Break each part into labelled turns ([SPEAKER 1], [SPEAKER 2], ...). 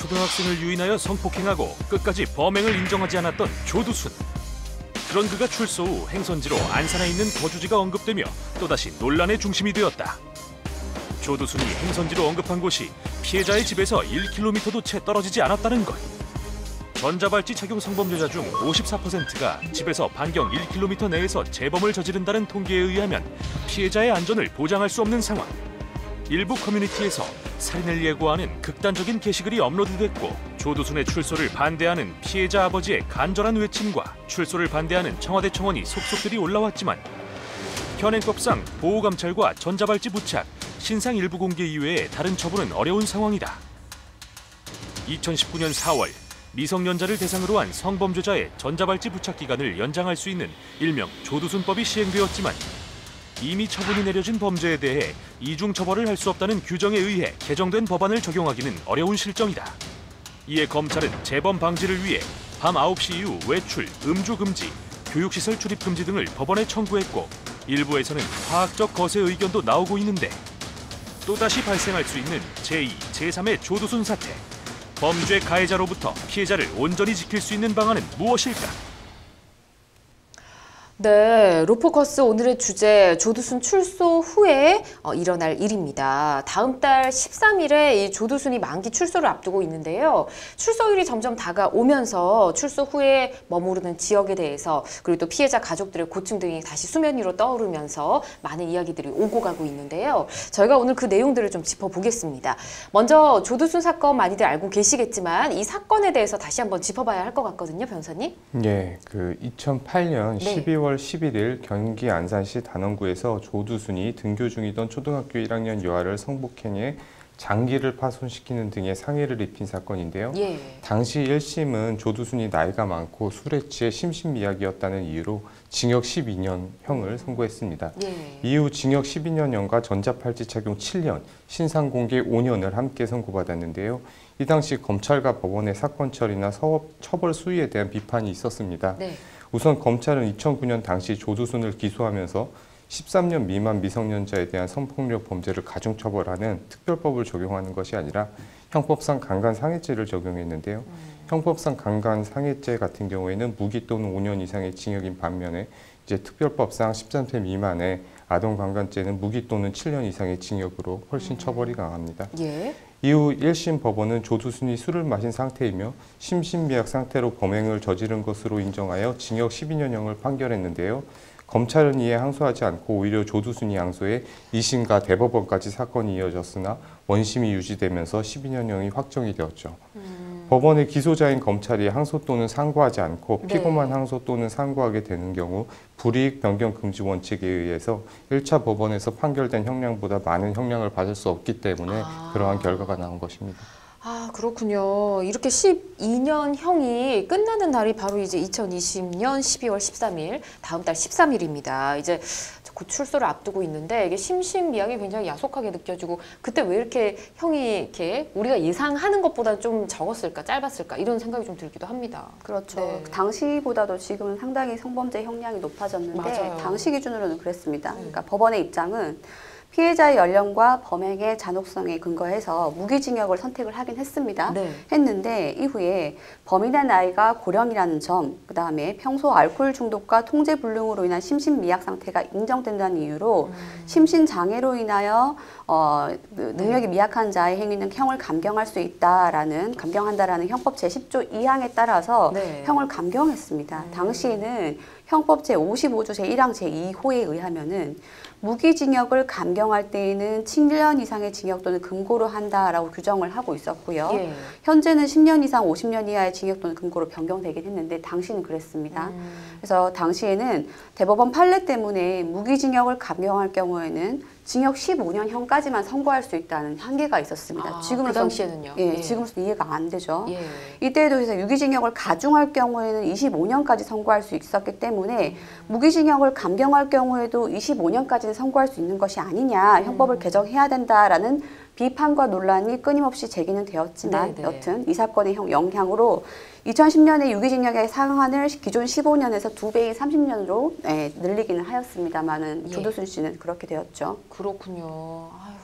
[SPEAKER 1] 초등학생을 유인하여 성폭행하고 끝까지 범행을 인정하지 않았던 조두순. 그런 그가 출소 후 행선지로 안산에 있는 거주지가 언급되며 또다시 논란의 중심이 되었다. 조두순이 행선지로 언급한 곳이 피해자의 집에서 1km도 채 떨어지지 않았다는 것. 전자발찌 착용 성범죄자 중 54%가 집에서 반경 1km 내에서 재범을 저지른다는 통계에 의하면 피해자의 안전을 보장할 수 없는 상황. 일부 커뮤니티에서 살인을 예고하는 극단적인 게시글이 업로드됐고 조두순의 출소를 반대하는 피해자 아버지의 간절한 외침과 출소를 반대하는 청와대 청원이 속속들이 올라왔지만 현행법상 보호감찰과 전자발찌 부착, 신상 일부 공개 이외에 다른 처분은 어려운 상황이다. 2019년 4월 미성년자를 대상으로 한 성범죄자의 전자발찌 부착 기간을 연장할 수 있는 일명 조두순법이 시행되었지만 이미 처분이 내려진 범죄에 대해 이중 처벌을 할 수 없다는 규정에 의해 개정된 법안을 적용하기는 어려운 실정이다. 이에 검찰은 재범 방지를 위해 밤 9시 이후 외출, 음주 금지, 교육시설 출입 금지 등을 법원에 청구했고 일부에서는 화학적 거세 의견도 나오고 있는데 또다시 발생할 수 있는 제2, 제3의 조두순 사태. 범죄 가해자로부터 피해자를 온전히 지킬 수 있는 방안은 무엇일까?
[SPEAKER 2] 네, 로포커스 오늘의 주제 조두순 출소 후에 일어날 일입니다. 다음 달 13일에 이 조두순이 만기 출소를 앞두고 있는데요. 출소일이 점점 다가오면서 출소 후에 머무르는 지역에 대해서 그리고 또 피해자 가족들의 고충 등이 다시 수면 위로 떠오르면서 많은 이야기들이 오고 가고 있는데요. 저희가 오늘 그 내용들을 좀 짚어보겠습니다. 먼저 조두순 사건 많이들 알고 계시겠지만 이 사건에 대해서 다시 한번 짚어봐야 할 것 같거든요, 변호사님.
[SPEAKER 3] 예, 2008년
[SPEAKER 2] 네.
[SPEAKER 3] 12월 11일 경기 안산시 단원구에서 조두순이 등교 중이던 초등학교 1학년 여아를 성폭행해 장기를 파손시키는 등의 상해를 입힌 사건인데요.
[SPEAKER 2] 예.
[SPEAKER 3] 당시 1심은 조두순이 나이가 많고 술에 취해 심신미약이었다는 이유로 징역 12년형을 선고했습니다.
[SPEAKER 2] 예.
[SPEAKER 3] 이후 징역 12년형과 전자팔찌 착용 7년, 신상공개 5년을 함께 선고받았는데요. 이 당시 검찰과 법원의 사건 처리나 처벌 수위에 대한 비판이 있었습니다.
[SPEAKER 2] 네.
[SPEAKER 3] 우선 검찰은 2009년 당시 조두순을 기소하면서 13년 미만 미성년자에 대한 성폭력 범죄를 가중처벌하는 특별법을 적용하는 것이 아니라 형법상 강간상해죄를 적용했는데요. 형법상 강간상해죄 같은 경우에는 무기 또는 5년 이상의 징역인 반면에 이제 특별법상 13세 미만의 아동강간죄는 무기 또는 7년 이상의 징역으로 훨씬 처벌이 강합니다.
[SPEAKER 2] 예.
[SPEAKER 3] 이후 1심 법원은 조두순이 술을 마신 상태이며 심신미약 상태로 범행을 저지른 것으로 인정하여 징역 12년형을 판결했는데요. 검찰은 이에 항소하지 않고 오히려 조두순이 항소해 2심과 대법원까지 사건이 이어졌으나 원심이 유지되면서 12년형이 확정이 되었죠. 법원의 기소자인 검찰이 항소 또는 상고하지 않고 피고만 항소 또는 상고하게 되는 경우 불이익 변경 금지 원칙에 의해서 1차 법원에서 판결된 형량보다 많은 형량을 받을 수 없기 때문에 그러한 결과가 나온 것입니다.
[SPEAKER 2] 아, 그렇군요. 이렇게 12년형이 끝나는 날이 바로 이제 2020년 12월 13일, 다음 달 13일입니다. 이제 곧 출소를 앞두고 있는데 이게 심신미약이 굉장히 야속하게 느껴지고 그때 왜 이렇게 형이 이렇게 우리가 예상하는 것보다 좀 적었을까, 짧았을까 이런 생각이 좀 들기도 합니다.
[SPEAKER 4] 그렇죠.
[SPEAKER 2] 네.
[SPEAKER 4] 당시보다도 지금은 상당히 성범죄 형량이 높아졌는데
[SPEAKER 2] 맞아요.
[SPEAKER 4] 당시 기준으로는 그랬습니다. 그러니까 법원의 입장은 피해자의 연령과 범행의 잔혹성에 근거해서 무기징역을 선택을 하긴 했습니다.
[SPEAKER 2] 네.
[SPEAKER 4] 했는데 이후에 범인의 나이가 고령이라는 점, 그 다음에 평소 알코올 중독과 통제불능으로 인한 심신미약 상태가 인정된다는 이유로 심신장애로 인하여 능력이 미약한 자의 행위는 형을 감경할 수 있다라는 감경한다라는 형법 제10조 2항에 따라서
[SPEAKER 2] 네.
[SPEAKER 4] 형을 감경했습니다. 당시에는 형법 제55조 제1항 제2호에 의하면은 무기징역을 감경할 때에는 7년 이상의 징역 또는 금고로 한다라고 규정을 하고 있었고요.
[SPEAKER 2] 예.
[SPEAKER 4] 현재는 10년 이상 50년 이하의 징역 또는 금고로 변경되긴 했는데 당시는 그랬습니다. 그래서 당시에는 대법원 판례 때문에 무기징역을 감경할 경우에는 징역 15년형까지만 선고할 수 있다는 한계가 있었습니다.
[SPEAKER 2] 그 당시에는요?
[SPEAKER 4] 예,
[SPEAKER 2] 예.
[SPEAKER 4] 지금으로서는 이해가 안 되죠.
[SPEAKER 2] 예.
[SPEAKER 4] 이때에도 그래서 유기징역을 가중할 경우에는 25년까지 선고할 수 있었기 때문에 무기징역을 감경할 경우에도 25년까지는 선고할 수 있는 것이 아니냐, 형법을 개정해야 된다라는 비판과 논란이 끊임없이 제기는 되었지만
[SPEAKER 2] 네네.
[SPEAKER 4] 여튼 이 사건의 영향으로 2010년에 유기징역의 상한을 기존 15년에서 2배인 30년으로 늘리기는 하였습니다만은
[SPEAKER 2] 예.
[SPEAKER 4] 조두순 씨는 그렇게 되었죠.
[SPEAKER 2] 그렇군요. 아유,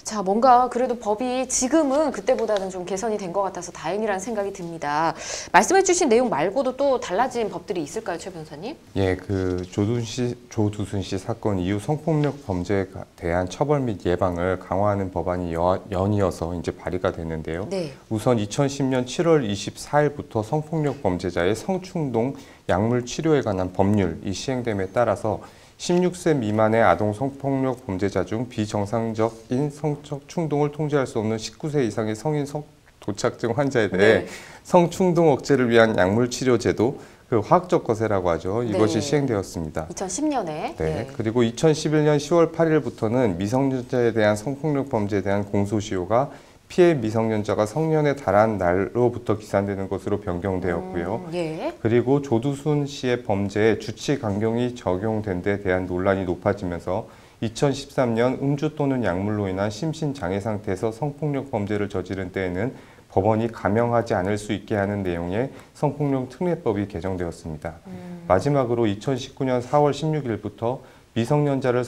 [SPEAKER 2] 자, 뭔가 그래도 법이 지금은 그때보다는 좀 개선이 된 것 같아서 다행이라는 생각이 듭니다. 말씀해주신 내용 말고도 또 달라진 법들이 있을까요, 최 변호사님?
[SPEAKER 3] 예, 그 조두순 씨 사건 이후 성폭력 범죄에 대한 처벌 및 예방을 강화하는 법안이 연이어서 이제 발의가 됐는데요.
[SPEAKER 2] 네.
[SPEAKER 3] 우선 2010년 7월 24일부터 성폭력 범죄자의 성충동 약물 치료에 관한 법률이 시행됨에 따라서 16세 미만의 아동 성폭력 범죄자 중 비정상적인 성적 충동을 통제할 수 없는 19세 이상의 성인 도착증 환자에 대해
[SPEAKER 2] 네.
[SPEAKER 3] 성충동 억제를 위한 약물 치료 제도, 그 화학적 거세라고 하죠. 이것이
[SPEAKER 2] 네.
[SPEAKER 3] 시행되었습니다.
[SPEAKER 2] 2010년에.
[SPEAKER 3] 네. 그리고 2011년 10월 8일부터는 미성년자에 대한 성폭력 범죄에 대한 공소시효가 피해 미성년자가 성년에 달한 날로부터 기산되는 것으로 변경되었고요.
[SPEAKER 2] 예.
[SPEAKER 3] 그리고 조두순 씨의 범죄에 주치 강경이 적용된 데 대한 논란이 높아지면서 2013년 음주 또는 약물로 인한 심신장애 상태에서 성폭력 범죄를 저지른 때에는 법원이 감형하지 않을 수 있게 하는 내용의 성폭력 특례법이 개정되었습니다. 마지막으로 2019년 4월 16일부터 미성년자를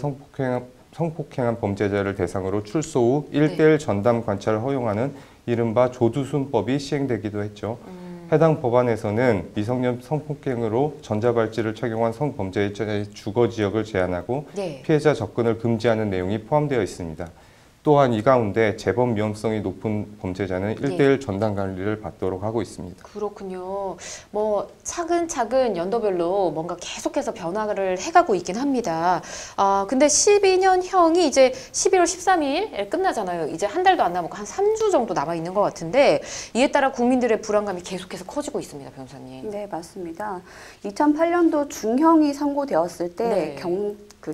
[SPEAKER 3] 성폭행한 범죄자를 대상으로 출소 후 1:1 전담 관찰을 허용하는 이른바 조두순법이 시행되기도 했죠. 해당 법안에서는 미성년 성폭행으로 전자발찌를 착용한 성범죄자의 주거 지역을 제한하고
[SPEAKER 2] 네.
[SPEAKER 3] 피해자 접근을 금지하는 내용이 포함되어 있습니다. 또한 이 가운데 재범 위험성이 높은 범죄자는 1:1 전담 관리를 받도록 하고 있습니다.
[SPEAKER 2] 그렇군요. 뭐 차근차근 연도별로 뭔가 계속해서 변화를 해가고 있긴 합니다. 근데 12년형이 이제 11월 13일에 끝나잖아요. 이제 한 달도 안 남았고 한 3주 정도 남아 있는 것 같은데 이에 따라 국민들의 불안감이 계속해서 커지고 있습니다, 변호사님.
[SPEAKER 4] 네, 맞습니다. 2008년도 중형이 선고되었을 때
[SPEAKER 2] 네.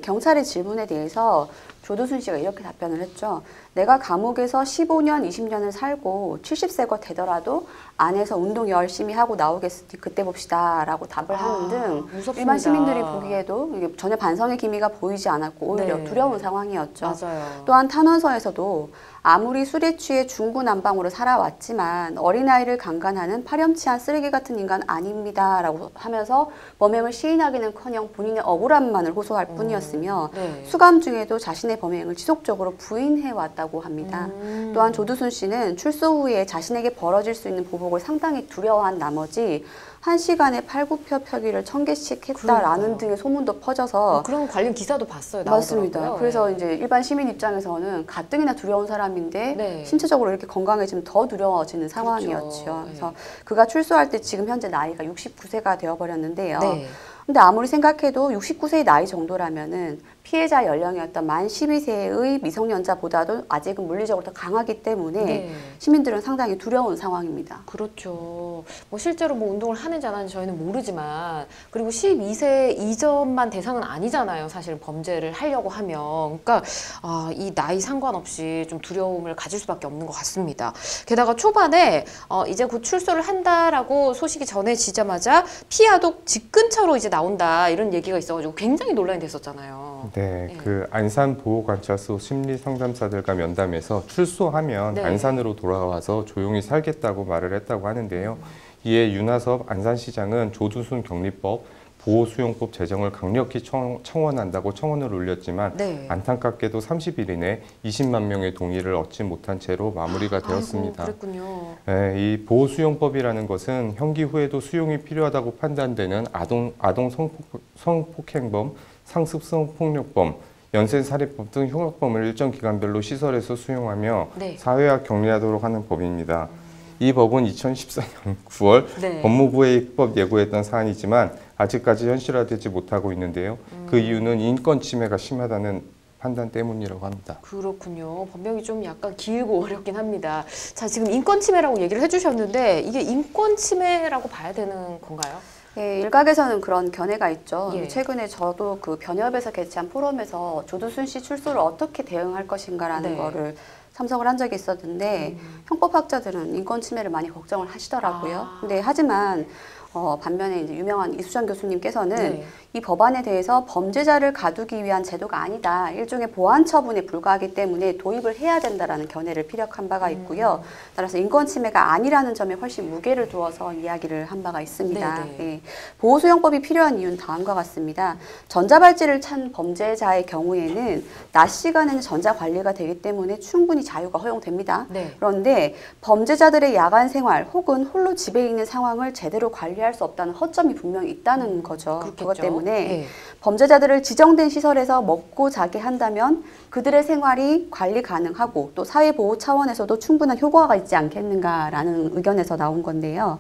[SPEAKER 4] 경찰의 질문에 대해서 조두순 씨가 이렇게 답변을 했죠. 내가 감옥에서 15년, 20년을 살고 70세가 되더라도 안에서 운동 열심히 하고 나오겠으니 그때 봅시다 라고 답을 하는 등
[SPEAKER 2] 무섭습니다.
[SPEAKER 4] 일반 시민들이 보기에도 이게 전혀 반성의 기미가 보이지 않았고 오히려
[SPEAKER 2] 네.
[SPEAKER 4] 두려운 상황이었죠.
[SPEAKER 2] 맞아요.
[SPEAKER 4] 또한 탄원서에서도 아무리 술에 취해 중구난방으로 살아왔지만 어린아이를 강간하는 파렴치한 쓰레기 같은 인간 아닙니다 라고 하면서 범행을 시인하기는커녕 본인의 억울함만을 호소할 뿐이었으며
[SPEAKER 2] 네.
[SPEAKER 4] 수감 중에도 자신의 범행을 지속적으로 부인해왔다고 합니다. 또한 조두순 씨는 출소 후에 자신에게 벌어질 수 있는 보복을 상당히 두려워한 나머지 1시간에 팔굽혀펴기를 1000개씩 했다라는
[SPEAKER 2] 그러니까요.
[SPEAKER 4] 등의 소문도 퍼져서
[SPEAKER 2] 그런 관련 기사도 봤어요.
[SPEAKER 4] 맞습니다.
[SPEAKER 2] 나오더라고요.
[SPEAKER 4] 그래서
[SPEAKER 2] 네.
[SPEAKER 4] 이제 일반 시민 입장에서는 가뜩이나 두려운 사람인데
[SPEAKER 2] 네.
[SPEAKER 4] 신체적으로 이렇게 건강해지면 더 두려워지는 상황이었죠.
[SPEAKER 2] 그렇죠.
[SPEAKER 4] 그래서 그가 출소할 때 지금 현재 나이가 69세가 되어버렸는데요.
[SPEAKER 2] 네.
[SPEAKER 4] 근데 아무리 생각해도 69세의 나이 정도라면은 피해자 연령이었던 만 12세의 미성년자보다도 아직은 물리적으로 더 강하기 때문에
[SPEAKER 2] 네.
[SPEAKER 4] 시민들은 상당히 두려운 상황입니다.
[SPEAKER 2] 그렇죠. 뭐 실제로 뭐 운동을 하는지 안 하는지 저희는 모르지만 그리고 12세 이전만 대상은 아니잖아요. 사실 범죄를 하려고 하면. 그러니까 이 나이 상관없이 좀 두려움을 가질 수밖에 없는 것 같습니다. 게다가 초반에 이제 곧 출소를 한다라고 소식이 전해지자마자 피아독 집 근처로 이제 나온다 이런 얘기가 있어가지고 굉장히 논란이 됐었잖아요.
[SPEAKER 3] 네, 그 안산 보호관찰소 심리상담사들과 면담에서 출소하면
[SPEAKER 2] 네.
[SPEAKER 3] 안산으로 돌아와서 조용히 살겠다고 말을 했다고 하는데요. 이에 윤하섭 안산시장은 조두순 격리법, 보호수용법 제정을 강력히 청원한다고 청원을 올렸지만
[SPEAKER 2] 네.
[SPEAKER 3] 안타깝게도 30일 이내 20만 명의 동의를 얻지 못한 채로 마무리가 되었습니다.
[SPEAKER 2] 아이고, 그랬군요.
[SPEAKER 3] 네, 이 보호수용법이라는 것은 형기 후에도 수용이 필요하다고 판단되는 아동 성폭행범, 상습성 폭력범, 연쇄살인법 등 흉악범을 일정 기간별로 시설에서 수용하며
[SPEAKER 2] 네.
[SPEAKER 3] 사회화 격리하도록 하는 법입니다. 이 법은 2014년 9월
[SPEAKER 2] 네.
[SPEAKER 3] 법무부에 입법 예고했던 사안이지만 아직까지 현실화되지 못하고 있는데요. 그 이유는 인권 침해가 심하다는 판단 때문이라고 합니다.
[SPEAKER 2] 그렇군요. 법명이 좀 약간 길고 어렵긴 합니다. 자, 지금 인권 침해라고 얘기를 해주셨는데 이게 인권 침해라고 봐야 되는 건가요?
[SPEAKER 4] 예, 일각에서는 그런 견해가 있죠.
[SPEAKER 2] 예.
[SPEAKER 4] 최근에 저도 그 변협에서 개최한 포럼에서 조두순 씨 출소를 어떻게 대응할 것인가라는
[SPEAKER 2] 네.
[SPEAKER 4] 거를 참석을 한 적이 있었는데 형법학자들은 인권 침해를 많이 걱정을 하시더라고요. 근데 하지만 반면에 이제 유명한 이수정 교수님께서는
[SPEAKER 2] 네.
[SPEAKER 4] 이 법안에 대해서 범죄자를 가두기 위한 제도가 아니다. 일종의 보안 처분에 불과하기 때문에 도입을 해야 된다라는 견해를 피력한 바가 있고요. 따라서 인권 침해가 아니라는 점에 훨씬 무게를 두어서 이야기를 한 바가 있습니다. 예. 보호소형법이 필요한 이유는 다음과 같습니다. 전자발찌를 찬 범죄자의 경우에는 낮 시간에는 전자관리가 되기 때문에 충분히 자유가 허용됩니다. 그런데 범죄자들의 야간 생활 혹은 홀로 집에 있는 상황을 제대로 관리할 수 없다는 허점이 분명히 있다는 거죠.
[SPEAKER 2] 그렇겠죠.
[SPEAKER 4] 그것 때문에 범죄자들을 지정된 시설에서 먹고 자게 한다면 그들의 생활이 관리 가능하고 또 사회보호 차원에서도 충분한 효과가 있지 않겠는가라는 의견에서 나온 건데요.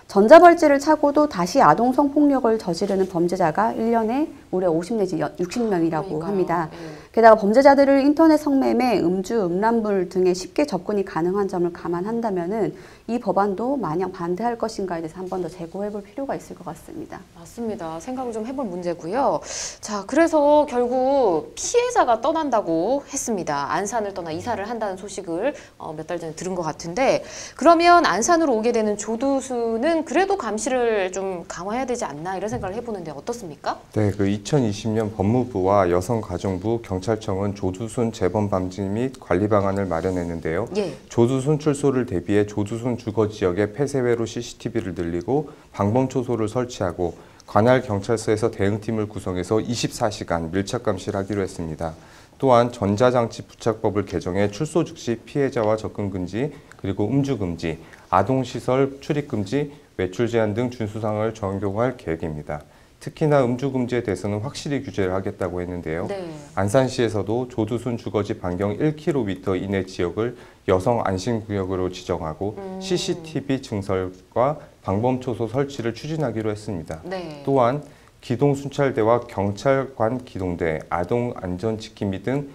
[SPEAKER 4] 전자발찌를 차고도 다시 아동 성폭력을 저지르는 범죄자가 1년에 무려 50 내지 60명이라고 합니다. 게다가 범죄자들을 인터넷 성매매, 음주, 음란물 등에 쉽게 접근이 가능한 점을 감안한다면은 이 법안도 마냥 반대할 것인가에 대해서 한 번 더 재고해 볼 필요가 있을 것 같습니다.
[SPEAKER 2] 맞습니다. 생각을 좀 해볼 문제고요. 자, 그래서 결국 피해자가 떠난다고 했습니다. 안산을 떠나 이사를 한다는 소식을 몇 달 전에 들은 것 같은데, 그러면 안산으로 오게 되는 조두순은 그래도 감시를 좀 강화해야 되지 않나 이런 생각을 해보는데 어떻습니까?
[SPEAKER 3] 네, 2020년 법무부와 여성가정부, 경찰청은 조두순 재범 방지 및 관리 방안을 마련했는데요. 조두순 출소를 대비해 조두순 주거 지역에 폐쇄회로 CCTV를 늘리고 방범 초소를 설치하고 관할 경찰서에서 대응팀을 구성해서 24시간 밀착 감시를 하기로 했습니다. 또한 전자장치 부착법을 개정해 출소 즉시 피해자와 접근 금지, 그리고 음주 금지, 아동시설 출입 금지, 외출 제한 등 준수사항을 적용할 계획입니다. 특히나 음주 금지에 대해서는 확실히 규제를 하겠다고 했는데요. 안산시에서도 조두순 주거지 반경 1km 이내 지역을 여성 안심구역으로 지정하고 CCTV 증설과 방범초소 설치를 추진하기로 했습니다. 또한 기동순찰대와 경찰관 기동대, 아동안전지킴이 등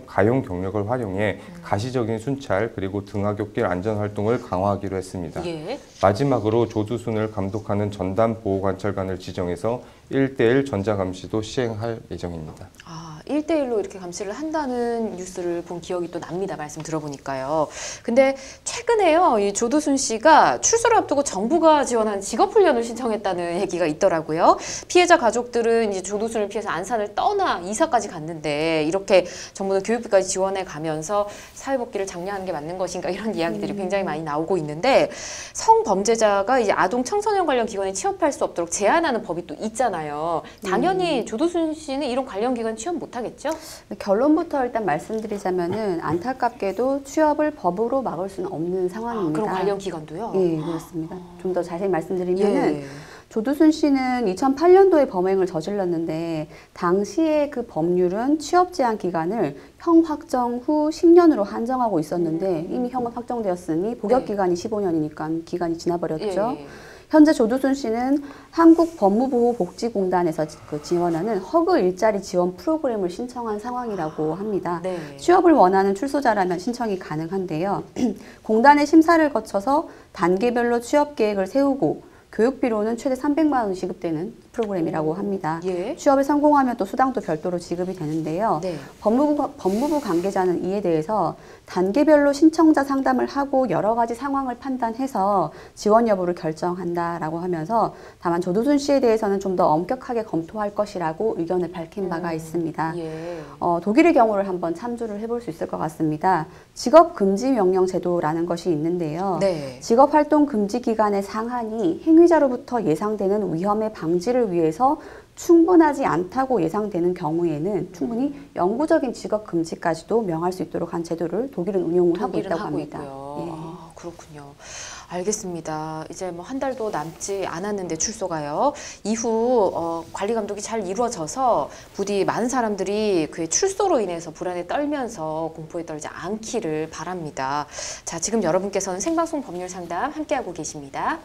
[SPEAKER 3] 가용 경력을 활용해 가시적인 순찰 그리고 등하굣길 안전활동을 강화하기로 했습니다. 마지막으로 조두순을 감독하는 전담보호관찰관을 지정해서 1:1 전자감시도 시행할 예정입니다.
[SPEAKER 2] 1:1로 이렇게 감시를 한다는 뉴스를 본 기억이 또 납니다. 말씀 들어보니까요. 근데 최근에요, 이 조두순 씨가 출소를 앞두고 정부가 지원한 직업훈련을 신청했다는 얘기가 있더라고요. 피해자 가족들은 이제 조두순을 피해서 안산을 떠나 이사까지 갔는데 이렇게 정부는 교육비까지 지원해 가면서 사회복귀를 장려하는 게 맞는 것인가 이런 이야기들이 굉장히 많이 나오고 있는데, 성범죄자가 이제 아동 청소년 관련 기관에 취업할 수 없도록 제한하는 법이 또 있잖아요. 당연히 조두순 씨는 이런 관련 기관 취업 못 하겠죠?
[SPEAKER 4] 결론부터 일단 말씀드리자면은 안타깝게도 취업을 법으로 막을 수는 없는 상황입니다.
[SPEAKER 2] 그럼 관련 기관도요?
[SPEAKER 4] 예, 그렇습니다. 좀 더 자세히 말씀드리면은 조두순 씨는 2008년도에 범행을 저질렀는데 당시에 그 법률은 취업 제한 기간을 형 확정 후 10년으로 한정하고 있었는데 이미 형은 확정되었으니 복역 기간이 15년이니까 기간이 지나버렸죠. 현재 조두순 씨는 한국법무보호복지공단에서 지원하는 허그 일자리 지원 프로그램을 신청한 상황이라고 합니다. 취업을 원하는 출소자라면 신청이 가능한데요. 공단의 심사를 거쳐서 단계별로 취업 계획을 세우고 교육비로는 최대 300만 원이 지급되는 프로그램이라고 합니다. 취업에 성공하면 또 수당도 별도로 지급이 되는데요. 법무부 관계자는 이에 대해서 단계별로 신청자 상담을 하고 여러 가지 상황을 판단해서 지원 여부를 결정한다라고 하면서 다만 조두순 씨에 대해서는 좀 더 엄격하게 검토할 것이라고 의견을 밝힌 바가 있습니다. 독일의 경우를 한번 참조를 해볼 수 있을 것 같습니다. 직업금지명령 제도라는 것이 있는데요. 직업활동 금지 기간의 상한이 행위자로부터 예상되는 위험의 방지를 위해서 충분하지 않다고 예상되는 경우에는 충분히 영구적인 직업 금지까지도 명할 수 있도록 한 제도를 독일은 운용을 하고 있다고 합니다.
[SPEAKER 2] 그렇군요. 알겠습니다. 이제 뭐 한 달도 남지 않았는데 출소가요. 이후 관리 감독이 잘 이루어져서 부디 많은 사람들이 그의 출소로 인해서 불안에 떨면서 공포에 떨지 않기를 바랍니다. 자, 지금 여러분께서는 생방송 법률 상담 함께하고 계십니다.